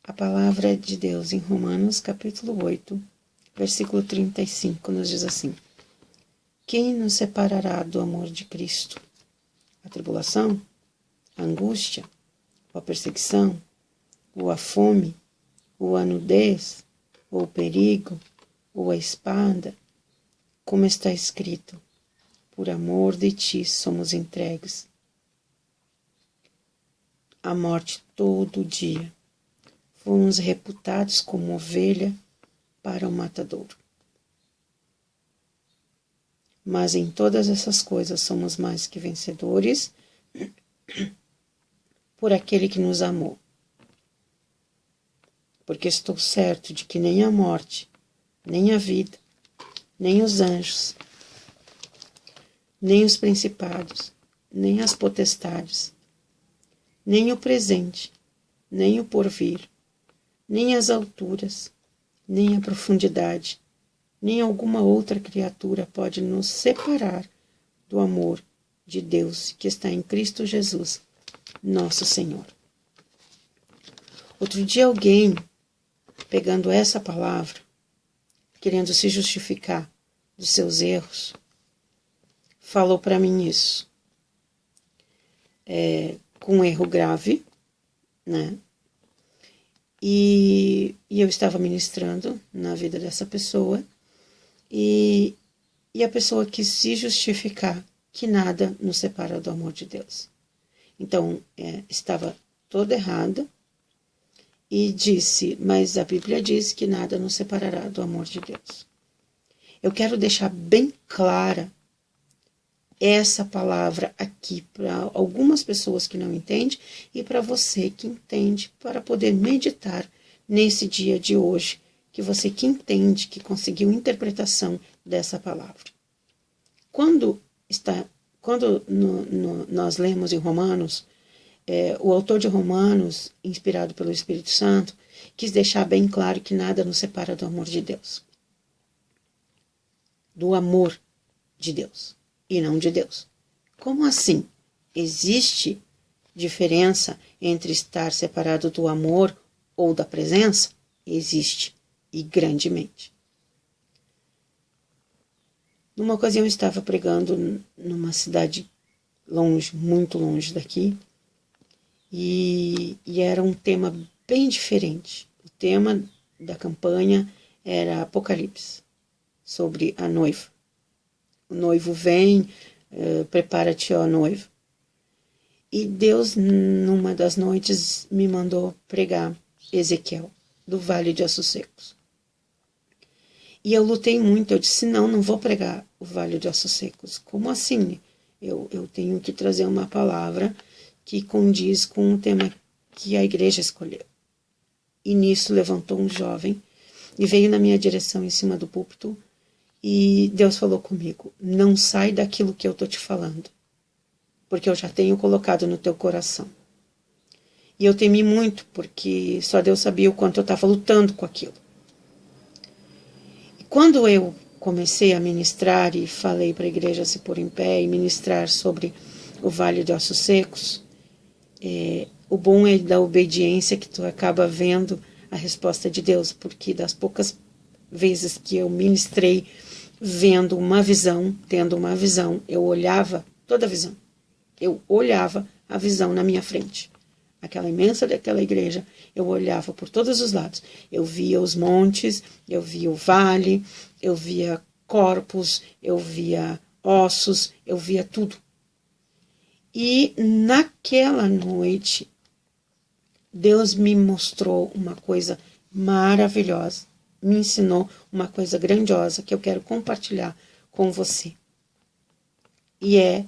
A palavra de Deus em Romanos, capítulo 8, versículo 35, nos diz assim: Quem nos separará do amor de Cristo? A tribulação? A angústia? Ou a perseguição? Ou a fome? Ou a nudez? Ou o perigo? Ou a espada? Como está escrito: por amor de ti somos entregues à morte todo dia. Fomos reputados como ovelha para o matadouro. Mas em todas essas coisas somos mais que vencedores por aquele que nos amou. Porque estou certo de que nem a morte, nem a vida, nem os anjos, nem os principados, nem as potestades, nem o presente, nem o porvir, nem as alturas, nem a profundidade, nem alguma outra criatura pode nos separar do amor de Deus que está em Cristo Jesus, nosso Senhor. Outro dia alguém, pegando essa palavra, querendo se justificar dos seus erros, falou para mim isso. Com um erro grave, né? E eu estava ministrando na vida dessa pessoa e a pessoa quis se justificar que nada nos separa do amor de Deus. Então, estava toda errada e disse, mas a Bíblia diz que nada nos separará do amor de Deus. Eu quero deixar bem clara essa palavra aqui para algumas pessoas que não entendem e para você que entende, para poder meditar nesse dia de hoje, que você que entende, que conseguiu interpretação dessa palavra. Quando nós lemos em Romanos, o autor de Romanos, inspirado pelo Espírito Santo, quis deixar bem claro que nada nos separa do amor de Deus. Do amor de Deus. E não de Deus. Como assim? Existe diferença entre estar separado do amor ou da presença? Existe, e grandemente. Numa ocasião eu estava pregando numa cidade longe, muito longe daqui, e era um tema bem diferente. O tema da campanha era Apocalipse, sobre a noiva. O noivo vem, prepara-te, ó noivo. E Deus, numa das noites, me mandou pregar Ezequiel, do Vale de Ossos Secos. E eu lutei muito, eu disse, não vou pregar o Vale de Ossos Secos. Como assim? Eu tenho que trazer uma palavra que condiz com o tema que a igreja escolheu. E nisso levantou um jovem e veio na minha direção em cima do púlpito. E Deus falou comigo, não sai daquilo que eu estou te falando, porque eu já tenho colocado no teu coração. E eu temi muito, porque só Deus sabia o quanto eu estava lutando com aquilo. E quando eu comecei a ministrar e falei para a igreja se pôr em pé e ministrar sobre o Vale de Ossos Secos, o bom é da obediência que tu acaba vendo a resposta de Deus, porque das poucas vezes que eu ministrei vendo uma visão, tendo uma visão, eu olhava toda a visão. Eu olhava a visão na minha frente. Aquela imensa daquela igreja, eu olhava por todos os lados. Eu via os montes, eu via o vale, eu via corpos, eu via ossos, eu via tudo. E naquela noite, Deus me mostrou uma coisa maravilhosa. Me ensinou uma coisa grandiosa que eu quero compartilhar com você. E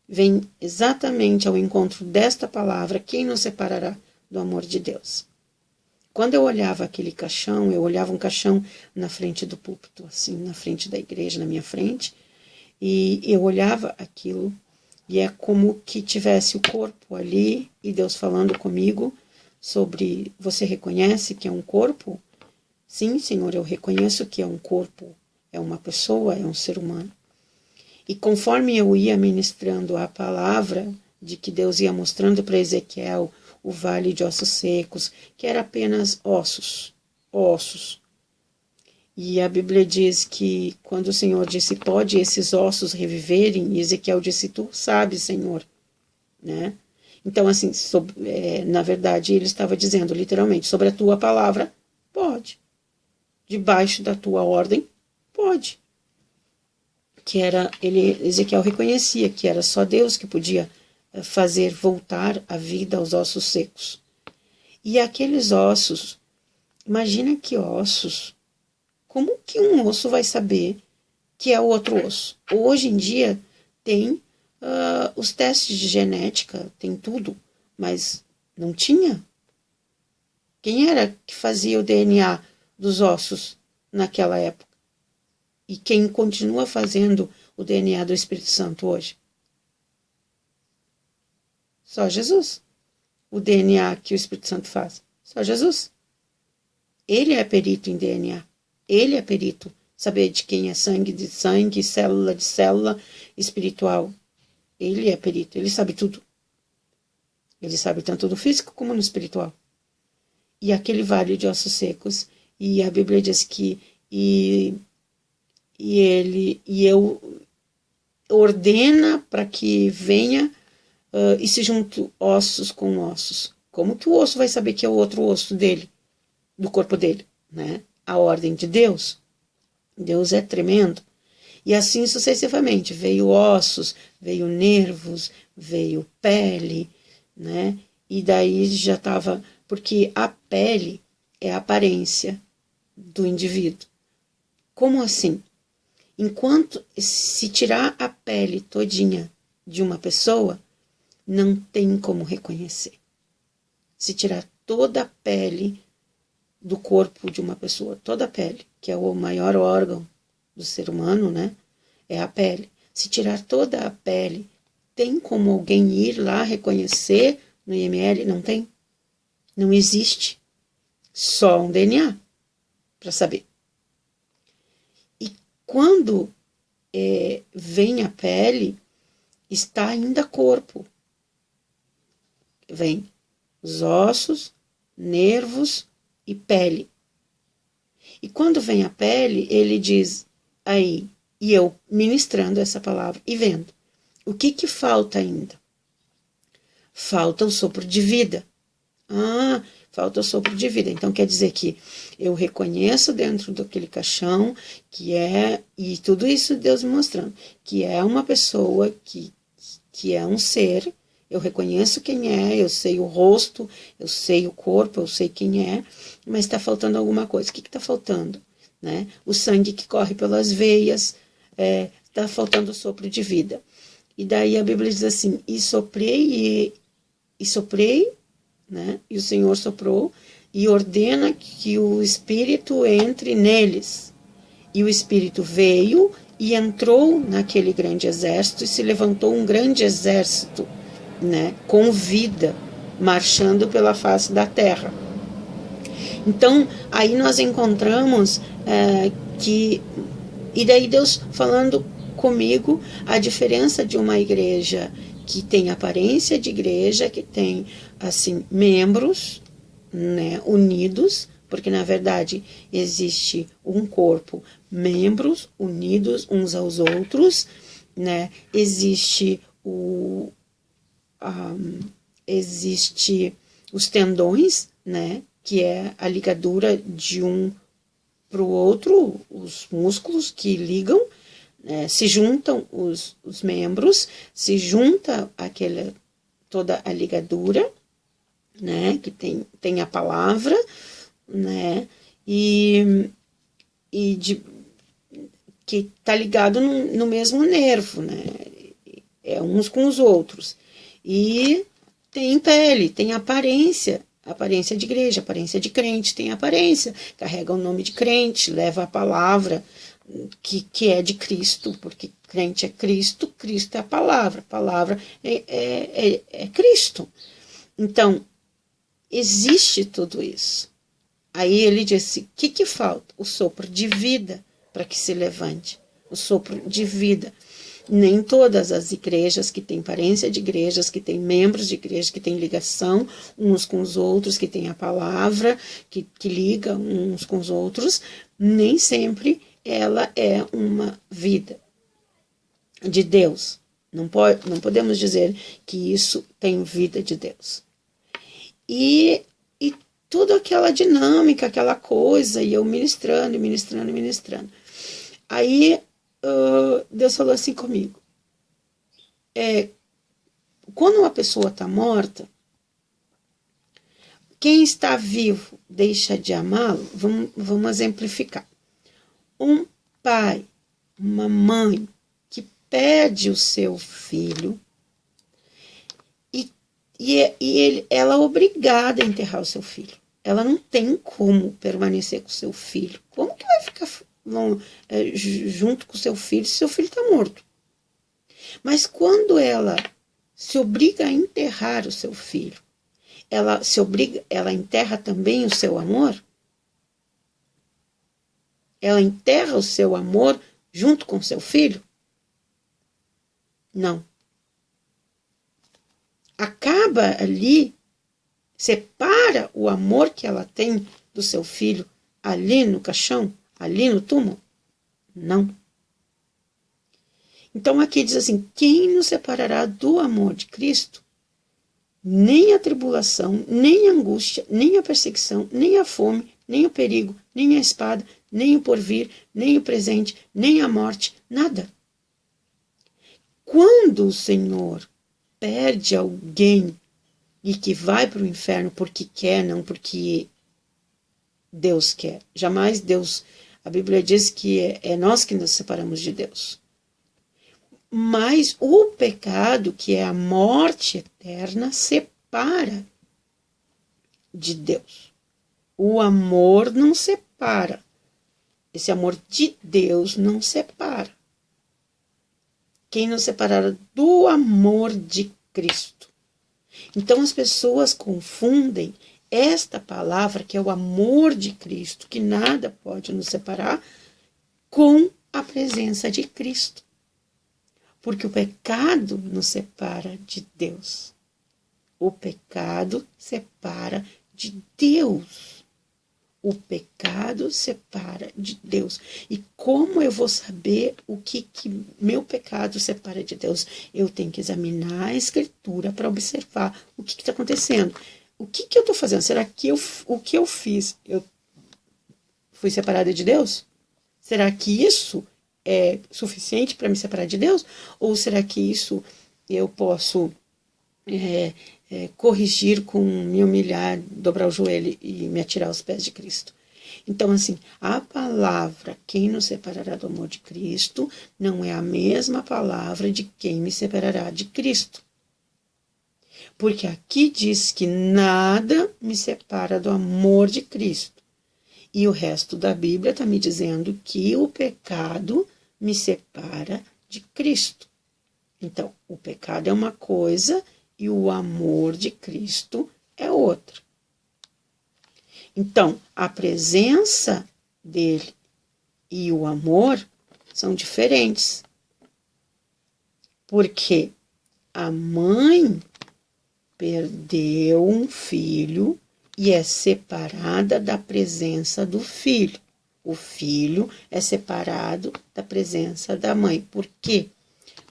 vem exatamente ao encontro desta palavra, quem nos separará do amor de Deus. Quando eu olhava aquele caixão, eu olhava um caixão na frente do púlpito, assim, na frente da igreja, na minha frente, e eu olhava aquilo, e é como que tivesse o corpo ali, e Deus falando comigo sobre, você reconhece que é um corpo? Sim, Senhor, eu reconheço que é um corpo, é uma pessoa, é um ser humano. E conforme eu ia ministrando a palavra de que Deus ia mostrando para Ezequiel o vale de ossos secos, que era apenas ossos, ossos. E a Bíblia diz que quando o Senhor disse, pode esses ossos reviverem, e Ezequiel disse, tu sabes, Senhor, né? Então, assim, na verdade, ele estava dizendo, literalmente, sobre a tua palavra, pode. Debaixo da tua ordem, pode. Ezequiel reconhecia que era só Deus que podia fazer voltar a vida aos ossos secos. E aqueles ossos, imagina que ossos, como que um osso vai saber que é o outro osso? Hoje em dia tem os testes de genética, tem tudo, mas não tinha. Quem era que fazia o DNA dos ossos naquela época? E quem continua fazendo o DNA do Espírito Santo hoje? Só Jesus. O DNA que o Espírito Santo faz. Só Jesus. Ele é perito em DNA. Ele é perito saber de quem é sangue de sangue, célula de célula, espiritual. Ele é perito. Ele sabe tudo. Ele sabe tanto do físico como no espiritual. E aquele vale de ossos secos. E a Bíblia diz que eu ordena para que venha e se junte ossos com ossos. Como que o osso vai saber que é o outro osso dele, do corpo dele, né? A ordem de Deus. Deus é tremendo. E assim sucessivamente, veio ossos, veio nervos, veio pele, né? E daí já estava, porque a pele é a aparência do indivíduo. Como assim? Enquanto, se tirar a pele todinha de uma pessoa, não tem como reconhecer. Se tirar toda a pele do corpo de uma pessoa, toda a pele, que é o maior órgão do ser humano, né? É a pele. Se tirar toda a pele, tem como alguém ir lá reconhecer no IML? Não tem. Não existe. Só um DNA para saber. Quando vem a pele, está ainda corpo. Vem os ossos, nervos e pele. E quando vem a pele, ele diz aí, e eu ministrando essa palavra e vendo, o que falta ainda? Falta o sopro de vida. Falta o sopro de vida. Então, quer dizer que eu reconheço dentro daquele caixão e tudo isso Deus me mostrando, que é uma pessoa que é um ser, eu reconheço quem é, eu sei o rosto, eu sei o corpo, eu sei quem é, mas está faltando alguma coisa. O que está faltando? Né? O sangue que corre pelas veias, está faltando o sopro de vida. E daí a Bíblia diz assim, e soprei, né? E o Senhor soprou e ordena que o Espírito entre neles. E o Espírito veio e entrou naquele grande exército e se levantou um grande exército, né? Com vida, marchando pela face da terra. Então, aí nós encontramos e daí Deus falando comigo a diferença de uma igreja que tem aparência de igreja, que tem, assim, membros, né, unidos, porque, na verdade, existe um corpo, membros unidos uns aos outros, né, existe os tendões, né, que é a ligadura de um para o outro, os músculos que ligam, se juntam os membros, se junta toda a ligadura, né, que tem a palavra, né, que está ligado no mesmo nervo, né, uns com os outros, e tem pele, tem aparência de igreja, aparência de crente, tem aparência, carrega o nome de crente, leva a palavra, que é de Cristo, porque crente é Cristo, Cristo é a palavra é Cristo. Então, existe tudo isso. Aí ele disse, o que falta? O sopro de vida para que se levante, o sopro de vida. Nem todas as igrejas que têm parência de igrejas, que têm membros de igrejas, que têm ligação uns com os outros, que têm a palavra, que liga uns com os outros, nem sempre ela é uma vida de Deus. Não podemos dizer que isso tem vida de Deus. E toda aquela dinâmica, aquela coisa, e eu ministrando. Aí Deus falou assim comigo, quando uma pessoa está morta, quem está vivo deixa de amá-lo. Vamos exemplificar. Um pai, uma mãe que perde o seu filho ela é obrigada a enterrar o seu filho. Ela não tem como permanecer com o seu filho. Como que vai ficar junto com o seu filho se seu filho está morto? Mas quando ela se obriga a enterrar o seu filho, ela enterra também o seu amor? Ela enterra o seu amor junto com o seu filho? Não. Acaba ali, separa o amor que ela tem do seu filho ali no caixão, ali no túmulo? Não. Então aqui diz assim, quem nos separará do amor de Cristo? Nem a tribulação, nem a angústia, nem a perseguição, nem a fome, nem o perigo, nem a espada, nem o porvir, nem o presente, nem a morte, nada. Quando o Senhor perde alguém e que vai para o inferno porque quer, não porque Deus quer. Jamais Deus, a Bíblia diz que é nós que nos separamos de Deus. Mas o pecado, que é a morte eterna, separa de Deus. O amor não separa. Esse amor de Deus não separa. Quem nos separará do amor de Cristo? Então as pessoas confundem esta palavra, que é o amor de Cristo, que nada pode nos separar, com a presença de Cristo. Porque o pecado nos separa de Deus. O pecado separa de Deus. O pecado separa de Deus. E como eu vou saber o que meu pecado separa de Deus? Eu tenho que examinar a Escritura para observar o que está acontecendo. O que eu estou fazendo? Será que o que eu fiz, eu fui separada de Deus? Será que isso é suficiente para me separar de Deus? Ou será que isso eu posso corrigir com me humilhar, dobrar o joelho e me atirar aos pés de Cristo? Então, assim, a palavra quem nos separará do amor de Cristo não é a mesma palavra de quem me separará de Cristo. Porque aqui diz que nada me separa do amor de Cristo. E o resto da Bíblia está me dizendo que o pecado me separa de Cristo. Então, o pecado é uma coisa e o amor de Cristo é outra. Então, a presença dele e o amor são diferentes. Porque a mãe perdeu um filho e é separada da presença do filho. O filho é separado da presença da mãe. Por quê?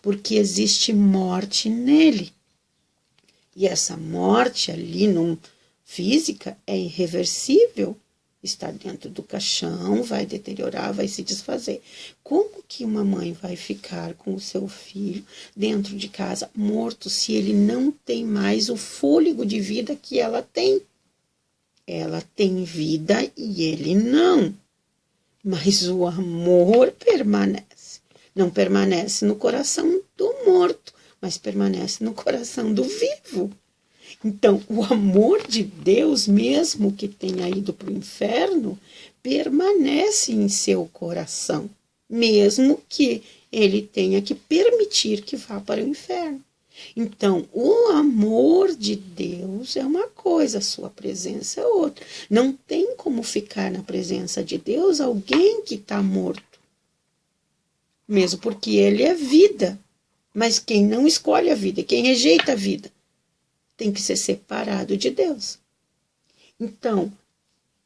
Porque existe morte nele. E essa morte ali física é irreversível. Está dentro do caixão, vai deteriorar, vai se desfazer. Como que uma mãe vai ficar com o seu filho dentro de casa morto se ele não tem mais o fôlego de vida que ela tem? Ela tem vida e ele não. Mas o amor permanece. Não permanece no coração do morto, mas permanece no coração do vivo. Então, o amor de Deus, mesmo que tenha ido para o inferno, permanece em seu coração, mesmo que ele tenha que permitir que vá para o inferno. Então, o amor de Deus é uma coisa, a sua presença é outra. Não tem como ficar na presença de Deus alguém que está morto, mesmo porque ele é vida. Mas quem não escolhe a vida, quem rejeita a vida, tem que ser separado de Deus. Então,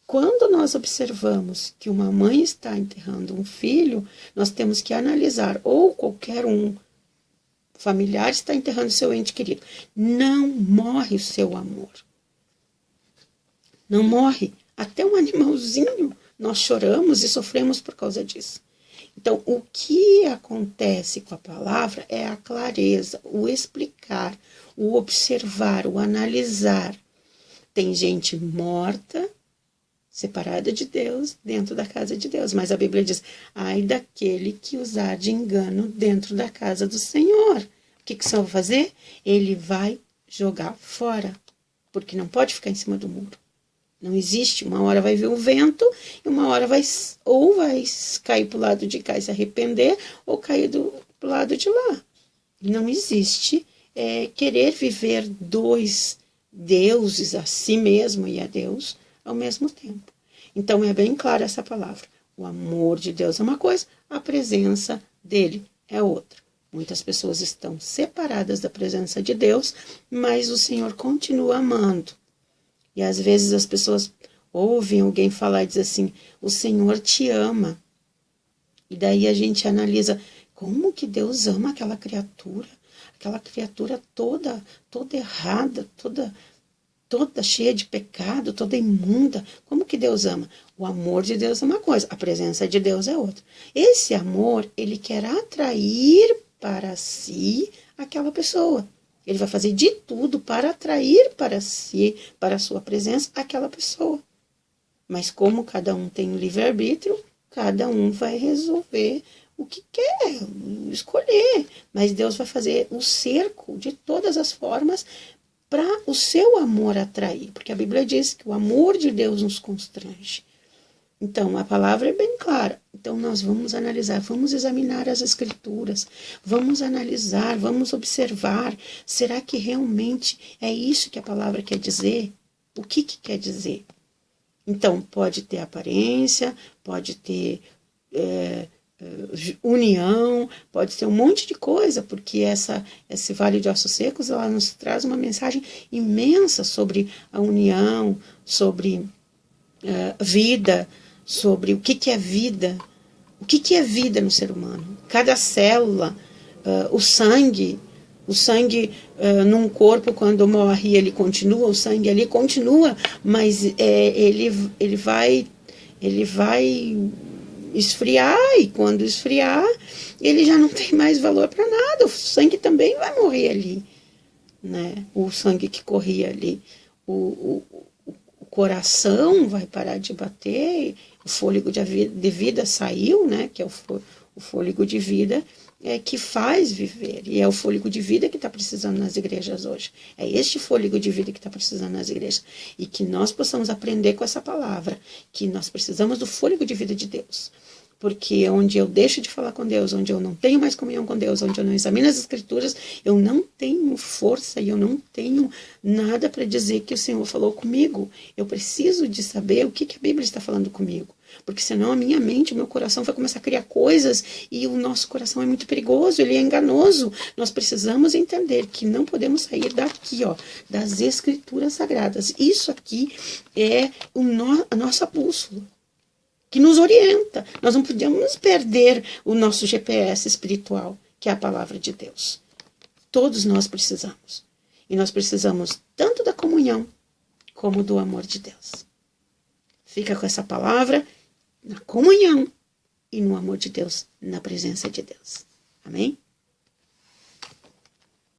quando nós observamos que uma mãe está enterrando um filho, nós temos que analisar, ou qualquer um familiar está enterrando seu ente querido. Não morre o seu amor. Não morre. Até um animalzinho nós choramos e sofremos por causa disso. Então, o que acontece com a palavra é a clareza, o explicar, o observar, o analisar. Tem gente morta, separada de Deus, dentro da casa de Deus. Mas a Bíblia diz, ai daquele que usar de engano dentro da casa do Senhor. O que o Senhor vai fazer? Ele vai jogar fora, porque não pode ficar em cima do muro. Não existe. Uma hora vai vir o vento e uma hora vai cair para o lado de cá e se arrepender, ou cair para o lado de lá. Não existe querer viver dois deuses, a si mesmo e a Deus, ao mesmo tempo. Então é bem clara essa palavra. O amor de Deus é uma coisa, a presença dele é outra. Muitas pessoas estão separadas da presença de Deus, mas o Senhor continua amando. E às vezes as pessoas ouvem alguém falar e dizem assim, o Senhor te ama. E daí a gente analisa, como que Deus ama aquela criatura toda errada, toda cheia de pecado, toda imunda. Como que Deus ama? O amor de Deus é uma coisa, a presença de Deus é outra. Esse amor, ele quer atrair para si aquela pessoa. Ele vai fazer de tudo para atrair para si, para a sua presença, aquela pessoa. Mas como cada um tem um livre-arbítrio, cada um vai resolver o que quer, escolher. Mas Deus vai fazer o cerco de todas as formas para o seu amor atrair. Porque a Bíblia diz que o amor de Deus nos constrange. Então, a palavra é bem clara. Então, nós vamos analisar, vamos examinar as Escrituras, vamos analisar, vamos observar. Será que realmente é isso que a palavra quer dizer? O que quer dizer? Então, pode ter aparência, pode ter união, pode ser um monte de coisa, porque esse Vale de Ossos Secos, ela nos traz uma mensagem imensa sobre a união, sobre vida, sobre o que é vida, o que é vida no ser humano. Cada célula, o sangue num corpo, quando morre, ele continua, o sangue ali continua, mas ele vai esfriar, e quando esfriar, ele já não tem mais valor para nada, o sangue também vai morrer ali, né? O sangue que corria ali, o coração vai parar de bater, o fôlego de vida saiu, né? Que é o fôlego de vida que faz viver, e é o fôlego de vida que está precisando nas igrejas hoje. É este fôlego de vida que está precisando nas igrejas, e que nós possamos aprender com essa palavra, que nós precisamos do fôlego de vida de Deus. Porque onde eu deixo de falar com Deus, onde eu não tenho mais comunhão com Deus, onde eu não examino as Escrituras, eu não tenho força e eu não tenho nada para dizer que o Senhor falou comigo. Eu preciso de saber o que a Bíblia está falando comigo. Porque senão a minha mente, o meu coração vai começar a criar coisas, e o nosso coração é muito perigoso, ele é enganoso. Nós precisamos entender que não podemos sair daqui, das Escrituras Sagradas. Isso aqui é a nossa bússola, que nos orienta. Nós não podemos perder o nosso GPS espiritual, que é a palavra de Deus. Todos nós precisamos. E nós precisamos tanto da comunhão, como do amor de Deus. Fica com essa palavra na comunhão e no amor de Deus, na presença de Deus. Amém?